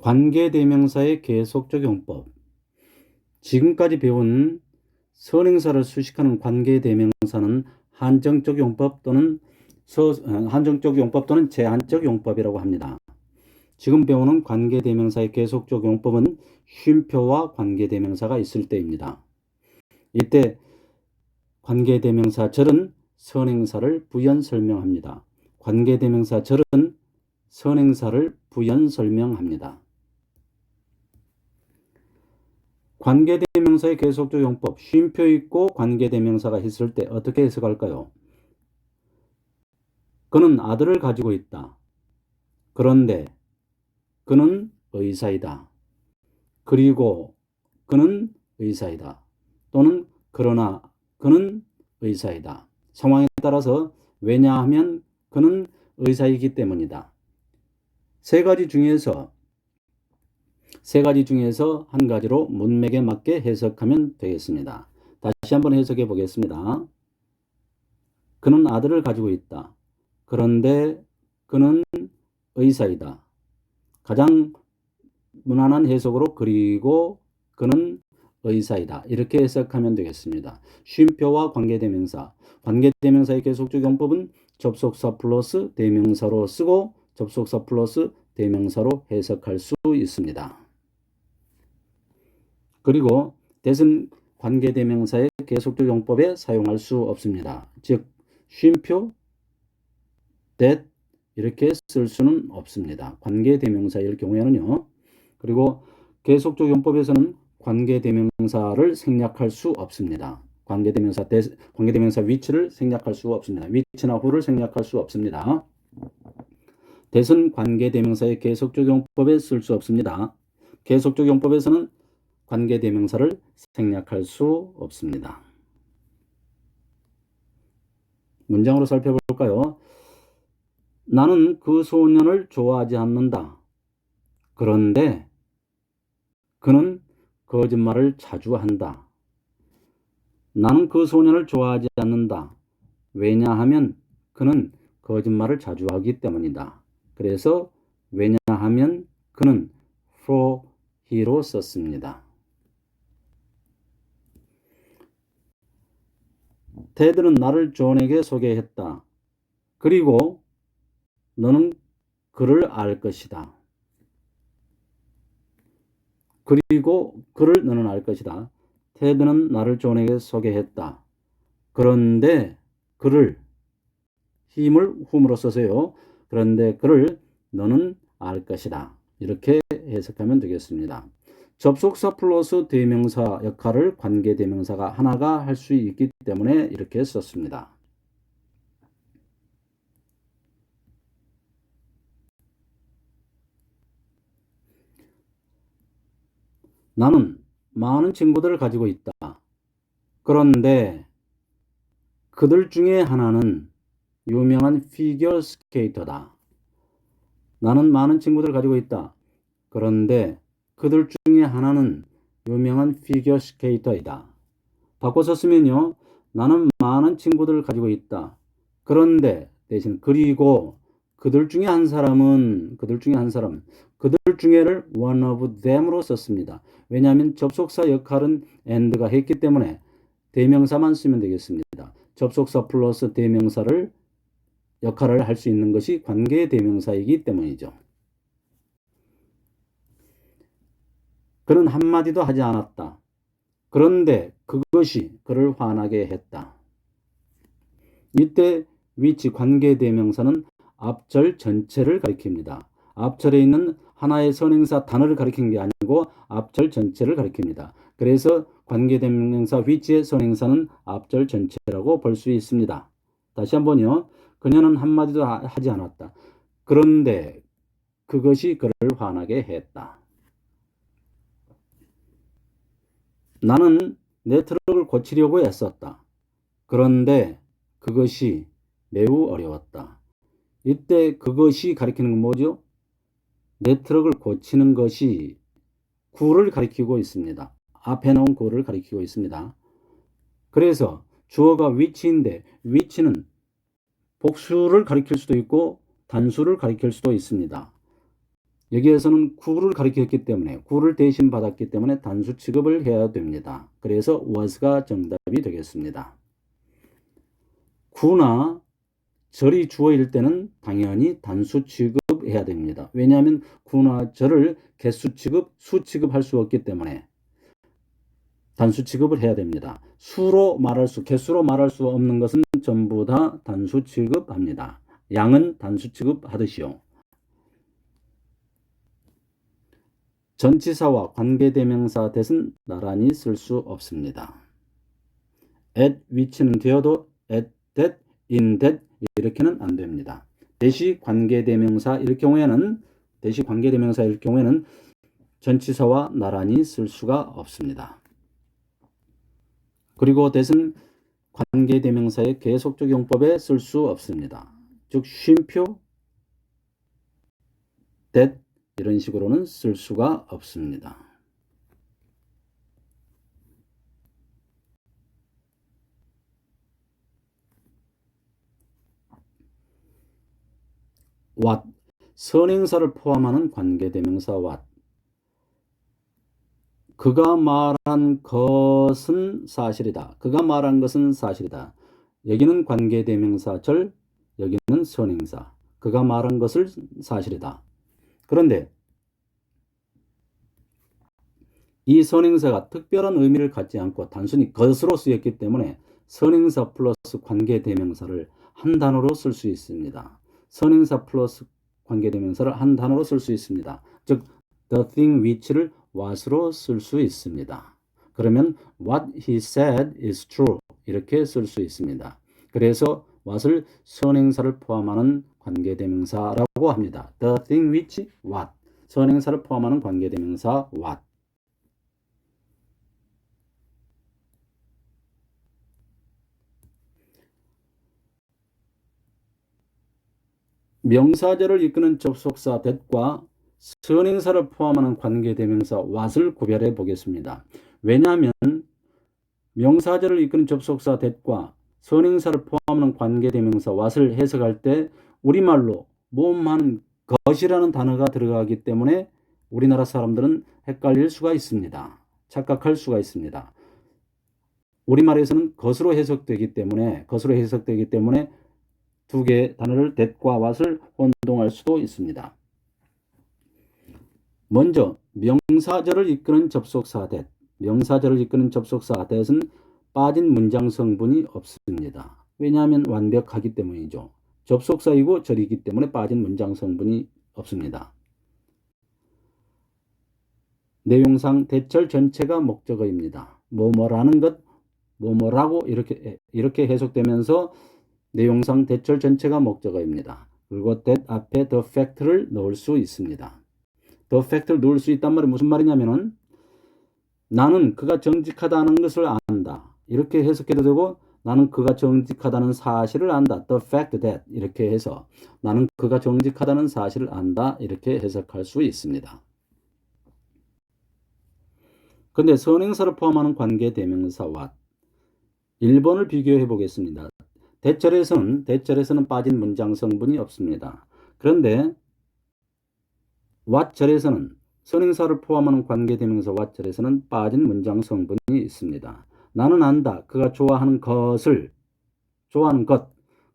관계대명사의 계속적 용법. 지금까지 배운 선행사를 수식하는 관계대명사는 한정적 용법 또는 제한적 용법이라고 합니다. 지금 배우는 관계대명사의 계속적 용법은 쉼표와 관계대명사가 있을 때입니다. 이때 관계대명사절은 선행사를 부연 설명합니다. 관계대명사절은 선행사를 부연 설명합니다. 관계대명사의 계속적 용법, 쉼표 있고 관계대명사가 있을 때 어떻게 해석할까요? 그는 아들을 가지고 있다. 그런데 그는 의사이다. 그리고 그는 의사이다. 또는 그러나 그는 의사이다. 상황에 따라서 왜냐하면 그는 의사이기 때문이다. 세 가지 중에서 한 가지로 문맥에 맞게 해석하면 되겠습니다. 다시 한번 해석해 보겠습니다. 그는 아들을 가지고 있다. 그런데 그는 의사이다. 가장 무난한 해석으로 그리고 그는 의사이다. 이렇게 해석하면 되겠습니다. 쉼표와 관계대명사. 관계대명사의 계속적 용법은 접속사 플러스 대명사로 쓰고 접속사 플러스 대명사로 해석할 수 있습니다. 그리고 that은 관계대명사의 계속적 용법에 사용할 수 없습니다. 즉 쉼표, that 이렇게 쓸 수는 없습니다. 관계대명사일 경우에는요. 그리고 계속적 용법에서는 관계대명사를 생략할 수 없습니다. 관계대명사 위치를 생략할 수 없습니다. 위치나 후를 생략할 수 없습니다. that은 관계대명사의 계속적 용법에 쓸 수 없습니다. 계속적 용법에서는 관계대명사를 생략할 수 없습니다. 문장으로 살펴볼까요? 나는 그 소년을 좋아하지 않는다. 그런데 그는 거짓말을 자주 한다. 나는 그 소년을 좋아하지 않는다. 왜냐하면 그는 거짓말을 자주 하기 때문이다. 그래서 왜냐하면 그는 for he로 썼습니다. 테드는 나를 존에게 소개했다. 그리고 너는 그를 알 것이다. 그리고 그를 너는 알 것이다. 테드는 나를 존에게 소개했다. 그런데 그를 힘을 whom으로 써서요. 그런데 그를 너는 알 것이다. 이렇게 해석하면 되겠습니다. 접속사 플러스 대명사 역할을 관계대명사가 하나가 할 수 있기 때문에 이렇게 썼습니다. 나는 많은 친구들을 가지고 있다. 그런데 그들 중에 하나는 유명한 피겨 스케이터다. 나는 많은 친구들을 가지고 있다. 그런데 그들 중에 하나는 유명한 피겨 스케이터이다. 바꿔서 쓰면요. 나는 많은 친구들을 가지고 있다. 그런데 대신 그리고 그들 중에 한 사람은 그들 중에를 one of them으로 썼습니다. 왜냐하면 접속사 역할은 and가 했기 때문에 대명사만 쓰면 되겠습니다. 접속사 플러스 대명사를 역할을 할 수 있는 것이 관계대명사이기 때문이죠. 그는 한마디도 하지 않았다. 그런데 그것이 그를 화나게 했다. 이때 위치 관계대명사는 앞절 전체를 가리킵니다. 앞절에 있는 하나의 선행사 단어를 가리키는 게 아니고 앞절 전체를 가리킵니다. 그래서 관계대명사 위치의 선행사는 앞절 전체라고 볼 수 있습니다. 다시 한번요. 그녀는 한마디도 하지 않았다. 그런데 그것이 그를 화나게 했다. 나는 내 트럭을 고치려고 애썼다. 그런데 그것이 매우 어려웠다. 이때 그것이 가리키는 건 뭐죠? 내 트럭을 고치는 것이 구를 가리키고 있습니다. 앞에 나온 구를 가리키고 있습니다. 그래서 주어가 위치인데 위치는 복수를 가리킬 수도 있고 단수를 가리킬 수도 있습니다. 여기에서는 구를 가리켰기 때문에 구를 대신 받았기 때문에 단수 취급을 해야 됩니다. 그래서 was가 정답이 되겠습니다. 구나 절이 주어일 때는 당연히 단수 취급해야 됩니다. 왜냐하면 구나 절을 개수 취급, 수 취급할 수 없기 때문에 단수 취급을 해야 됩니다. 수로 말할 수, 개수로 말할 수 없는 것은 전부 다 단수 취급합니다. 양은 단수 취급하듯이요. 전치사와 관계대명사 that은 나란히 쓸 수 없습니다. at which는 되어도 at that, in that 이렇게는 안 됩니다. 대시 관계대명사일 경우에는 전치사와 나란히 쓸 수가 없습니다. 그리고 that은 관계대명사의 계속적 용법에 쓸 수 없습니다. 즉 쉼표, that 이런 식으로는 쓸 수가 없습니다. what, 선행사를 포함하는 관계대명사 what. 그가 말한 것은 사실이다. 그가 말한 것은 사실이다. 여기는 관계대명사 절, 여기는 선행사. 그가 말한 것을 사실이다. 그런데 이 선행사가 특별한 의미를 갖지 않고 단순히 것으로 쓰였기 때문에 선행사 플러스 관계대명사를 한 단어로 쓸 수 있습니다. 선행사 플러스 관계대명사를 한 단어로 쓸 수 있습니다. 즉 the thing which를 what으로 쓸 수 있습니다. 그러면 what he said is true 이렇게 쓸 수 있습니다. 그래서 what을 선행사를 포함하는 관계대명사라고 합니다. the thing which what, 선행사를 포함하는 관계대명사 what. 명사절을 이끄는 접속사 that과 선행사를 포함하는 관계대명사 what을 구별해 보겠습니다. 왜냐하면 명사절을 이끄는 접속사 that과 선행사를 포함하는 관계대명사 what을 해석할 때 우리말로 뭐만 것이라는 단어가 들어가기 때문에 우리나라 사람들은 헷갈릴 수가 있습니다. 착각할 수가 있습니다. 우리말에서는 것으로 해석되기 때문에 두 개의 단어를 that과 what을 혼동할 수도 있습니다. 먼저 명사절을 이끄는 접속사 that, that은 빠진 문장 성분이 없습니다. 왜냐하면 완벽하기 때문이죠. 접속사이고 절이기 때문에 빠진 문장 성분이 없습니다. 내용상 대절 전체가 목적어입니다. 뭐뭐라는 것, 뭐뭐라고 이렇게 해석되면서 내용상 대절 전체가 목적어입니다. 그리고 that 앞에 the fact를 넣을 수 있습니다. the fact를 넣을 수 있단 말이 무슨 말이냐면은 나는 그가 정직하다는 것을 안다. 이렇게 해석해도 되고 나는 그가 정직하다는 사실을 안다. the fact that 이렇게 해서 나는 그가 정직하다는 사실을 안다. 이렇게 해석할 수 있습니다. 근데 선행사를 포함하는 관계대명사 what. 1번을 비교해 보겠습니다. 대절에서는 빠진 문장 성분이 없습니다. 그런데 what절에서는 선행사를 포함하는 관계대명사 what절에서는 빠진 문장 성분이 있습니다. 나는 안다. 그가 좋아하는 것.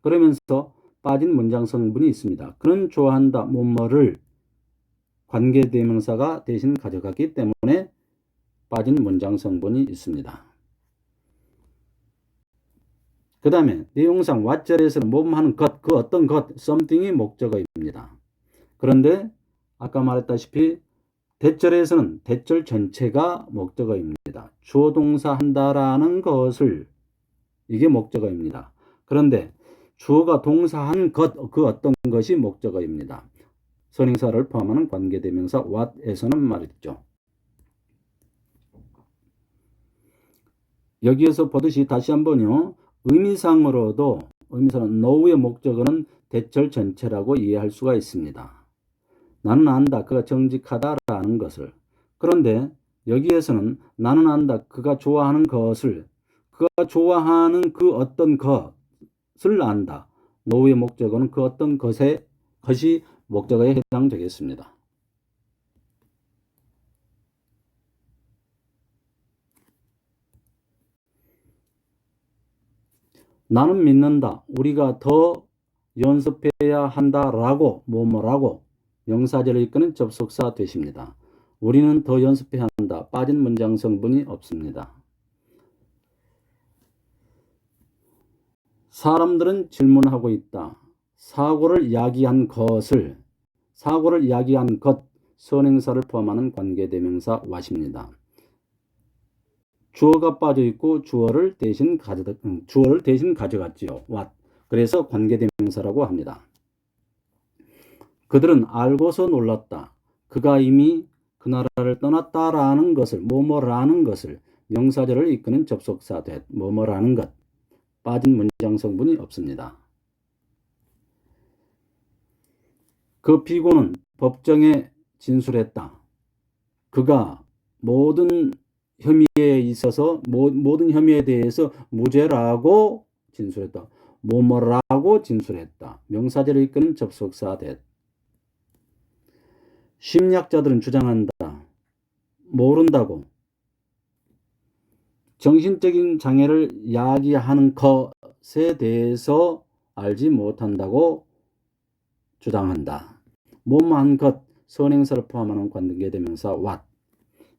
그러면서 빠진 문장 성분이 있습니다. 그는 좋아한다. 뭐뭐를 관계대명사가 대신 가져갔기 때문에 빠진 문장 성분이 있습니다. 그 다음에 내용상 what절에서는 뭐뭐하는 것, 그 어떤 것, something이 목적어입니다. 그런데 아까 말했다시피 대절에서는 대절 전체가 목적어입니다. 주어 동사 한다라는 것을 이게 목적어입니다. 그런데 주어가 동사한 것, 그 어떤 것이 목적어입니다. 선행사를 포함하는 관계대명사 what에서는 말이죠. 여기에서 보듯이 다시 한번요. 의미상으로는 know의 목적어는 대절 전체라고 이해할 수가 있습니다. 나는 안다. 그가 정직하다라는 것을. 그런데 여기에서는 나는 안다. 그가 좋아하는 것을. 그가 좋아하는 그 어떤 것을 안다. know의 목적어는 그 어떤 것이 목적어에 해당되겠습니다. 나는 믿는다. 우리가 더 연습해야 한다라고 뭐뭐라고 명사절을 이끄는 접속사 되십니다. 우리는 더 연습해야 한다. 빠진 문장 성분이 없습니다. 사람들은 질문하고 있다. 사고를 야기한 것, 선행사를 포함하는 관계대명사 what입니다. 주어가 빠져 있고 주어를 대신 가져갔지요. what. 그래서 관계대명사라고 합니다. 그들은 알고서 놀랐다. 그가 이미 그 나라를 떠났다라는 것을, 뭐뭐라는 것을 명사절을 이끄는 접속사 that, 뭐뭐라는 것. 빠진 문장 성분이 없습니다. 그 피고는 법정에 진술했다. 그가 모든 혐의에 있어서 모든 혐의에 대해서 무죄라고 진술했다. 뭐뭐라고 진술했다. 명사절을 이끄는 접속사 that. 심리학자들은 주장한다. 모른다고. 정신적인 장애를 야기하는 것에 대해서 알지 못한다고 주장한다. 뭐뭐한 것, 선행사를 포함하는 관계대명사 what.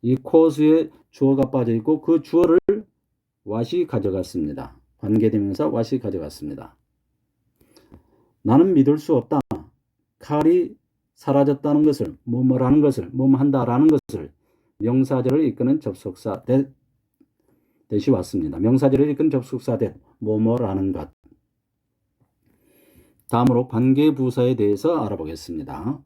이 코스에 주어가 빠져 있고 그 주어를 what이 가져갔습니다. 관계대명사 what이 가져갔습니다. 나는 믿을 수 없다. 칼이 사라졌다는 것을, 뭐뭐라는 것을, 뭐뭐한다라는 것을 명사절을 이끄는 접속사 that이 왔습니다. 명사절을 이끄는 접속사 that, 뭐뭐라는 것. 다음으로 관계부사에 대해서 알아보겠습니다.